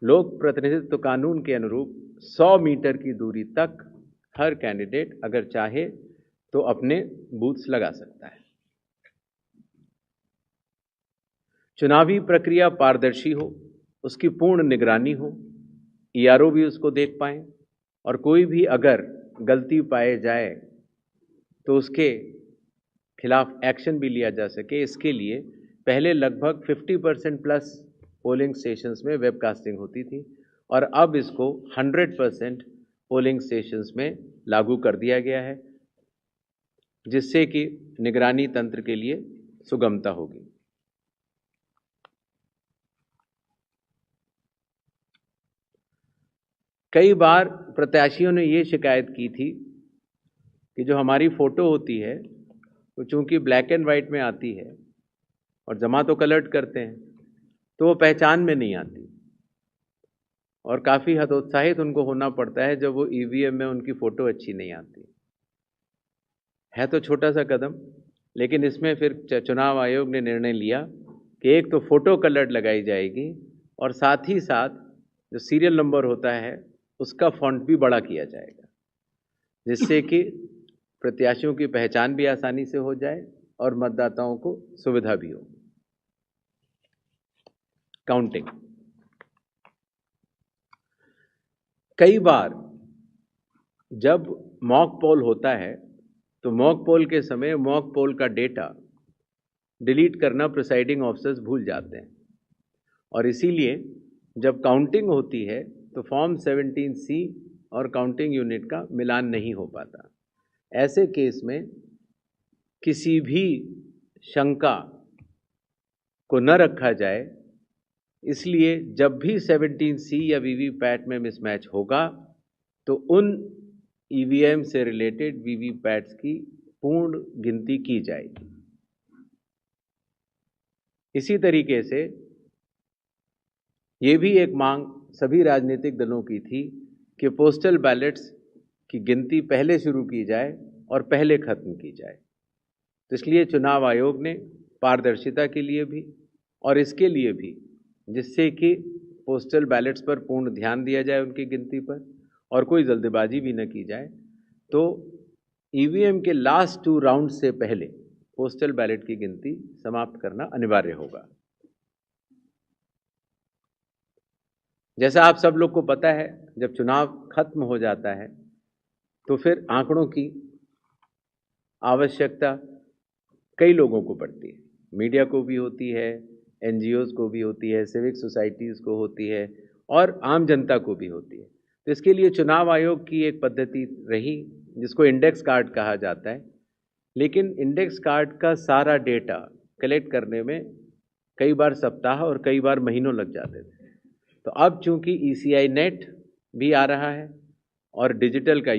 लोक प्रतिनिधित्व कानून के अनुरूप 100 मीटर की दूरी तक हर कैंडिडेट अगर चाहे तो अपने बूथ्स लगा सकता है। चुनावी प्रक्रिया पारदर्शी हो, उसकी पूर्ण निगरानी हो, ईआरओ भी उसको देख पाएं और कोई भी अगर गलती पाए जाए तो उसके खिलाफ एक्शन भी लिया जा सके। इसके लिए पहले लगभग 50% प्लस पोलिंग स्टेशंस में वेबकास्टिंग होती थी और अब इसको 100% पोलिंग स्टेशंस में लागू कर दिया गया है, जिससे कि निगरानी तंत्र के लिए सुगमता होगी। कई बार प्रत्याशियों ने ये शिकायत की थी कि जो हमारी फ़ोटो होती है वो चूँकि ब्लैक एंड वाइट में आती है और जमा तो कलर करते हैं तो वो पहचान में नहीं आती और काफ़ी हतोत्साहित उनको होना पड़ता है जब वो ईवीएम में उनकी फ़ोटो अच्छी नहीं आती। है तो छोटा सा कदम, लेकिन इसमें फिर चुनाव आयोग ने निर्णय लिया कि एक तो फ़ोटो कलर लगाई जाएगी और साथ ही साथ जो सीरियल नंबर होता है उसका फ़ॉन्ट भी बड़ा किया जाएगा, जिससे कि प्रत्याशियों की पहचान भी आसानी से हो जाए और मतदाताओं को सुविधा भी हो। काउंटिंग, कई बार जब मॉक पोल होता है तो मॉक पोल के समय मॉक पोल का डेटा डिलीट करना प्रिसाइडिंग ऑफिसर्स भूल जाते हैं और इसीलिए जब काउंटिंग होती है तो फॉर्म 17C और काउंटिंग यूनिट का मिलान नहीं हो पाता। ऐसे केस में किसी भी शंका को न रखा जाए, इसलिए जब भी 17C या वीवीपैट में मिसमैच होगा तो उन ईवीएम से रिलेटेड वीवीपैट्स की पूर्ण गिनती की जाएगी। इसी तरीके से ये भी एक मांग सभी राजनीतिक दलों की थी कि पोस्टल बैलेट्स की गिनती पहले शुरू की जाए और पहले खत्म की जाए। तो इसलिए चुनाव आयोग ने पारदर्शिता के लिए भी और इसके लिए भी, जिससे कि पोस्टल बैलेट्स पर पूर्ण ध्यान दिया जाए उनकी गिनती पर और कोई जल्दबाजी भी न की जाए, तो ईवीएम के लास्ट 2 राउंड से पहले पोस्टल बैलेट की गिनती समाप्त करना अनिवार्य होगा। जैसा आप सब लोग को पता है, जब चुनाव खत्म हो जाता है तो फिर आंकड़ों की आवश्यकता कई लोगों को पड़ती है। मीडिया को भी होती है, एनजीओज़ को भी होती है, सिविक सोसाइटीज़ को होती है और आम जनता को भी होती है। तो इसके लिए चुनाव आयोग की एक पद्धति रही जिसको इंडेक्स कार्ड कहा जाता है, लेकिन इंडेक्स कार्ड का सारा डेटा कलेक्ट करने में कई बार सप्ताह और कई बार महीनों लग जाते थे। तो अब चूंकि ECI नेट भी आ रहा है और डिजिटल का